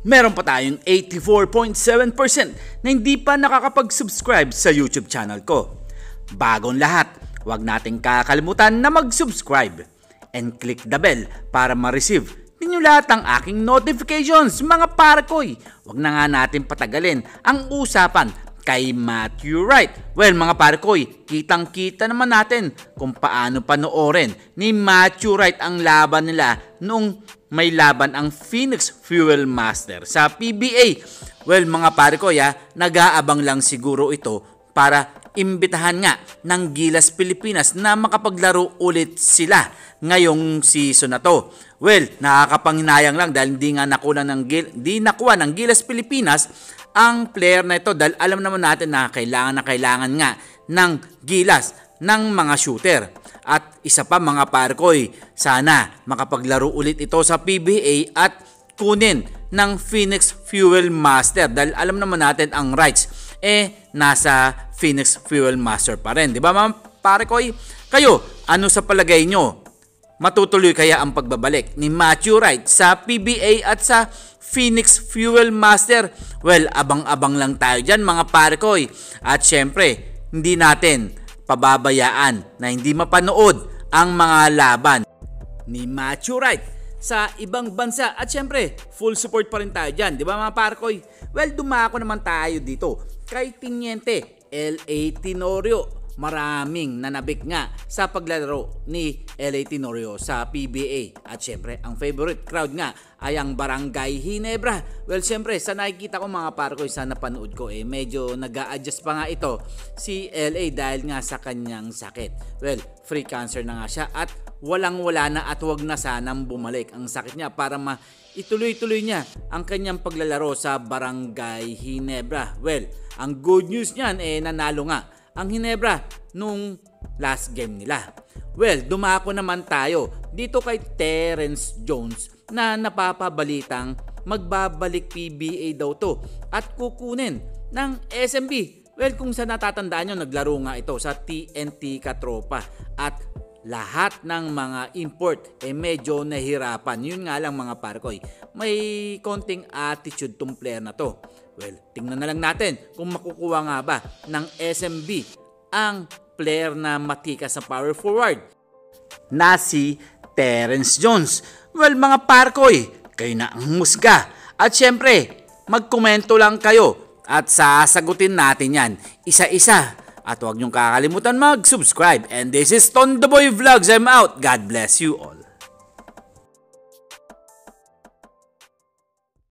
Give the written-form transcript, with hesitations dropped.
Meron pa tayong 84.7% na hindi pa nakakapag-subscribe sa YouTube channel ko. Bagong lahat, huwag nating kakalimutan na mag-subscribe and click the bell para ma-receive ninyo lahat ng aking notifications, mga parkoy. Huwag na nga natin patagalin ang usapan kay Matthew Wright. Well, mga parkoy, kitang-kita naman natin kung paano panoorin ni Matthew Wright ang laban nila noong may laban ang Phoenix Fuel Master sa PBA. Well, mga parkoy, nag-aabang lang siguro ito para imbitahan nga ng Gilas Pilipinas na makapaglaro ulit sila ngayong season na to. Well, nakakapanghinayang lang dahil hindi nakuha ng Gilas Pilipinas ang player na ito dahil alam naman natin na kailangan nga ng Gilas ng mga shooter. At isa pa, mga parkoy, sana makapaglaro ulit ito sa PBA at kunin ng Phoenix Fuel Master dahil alam naman natin ang rights nasa Phoenix Fuel Master pa rin. Di ba, mga parkoy? Kayo, ano sa palagay nyo? Matutuloy kaya ang pagbabalik ni Matthew Wright sa PBA at sa Phoenix Fuel Master? Well, abang-abang lang tayo dyan, mga parkoy. At syempre, hindi natin pababayaan na hindi mapanood ang mga laban ni Matthew Wright sa ibang bansa. At syempre, full support pa rin tayo dyan. Di ba, mga parkoy? Well, dumako naman tayo dito kay Teniente L.A. Tenorio. Maraming nanabik nga sa paglalaro ni L.A. Tenorio sa PBA. At syempre, ang favorite crowd nga ay ang Barangay Ginebra. Well, syempre, sa nakikita ko, mga parkoy, sa napanood ko, medyo nag-a-adjust pa nga ito si L.A. dahil nga sa kanyang sakit. Well, free cancer na nga siya at walang-wala na at wag na sanang bumalik ang sakit niya para ituloy-tuloy niya ang kanyang paglalaro sa Barangay Ginebra. Well, ang good news niyan, nanalo nga ang Ginebra nung last game nila. Well, dumako naman tayo dito kay Terrence Jones na napapabalitang magbabalik PBA daw to at kukunin ng SMB. Well, kung sa natatandaan nyo, naglaro nga ito sa TNT Katropa at lahat ng mga import medyo nahirapan. Yun nga lang, mga parkoy, may konting attitude tong player na to. Well, tingnan na lang natin kung makukuha nga ba ng SMB ang player na matikas sa power forward na si Terrence Jones. Well, mga parkoy, kayo na ang musga. At syempre, magkomento lang kayo at sasagutin natin yan isa-isa. At huwag niyong kakalimutan mag-subscribe. And this is Tondoboy Vlogs. I'm out. God bless you all.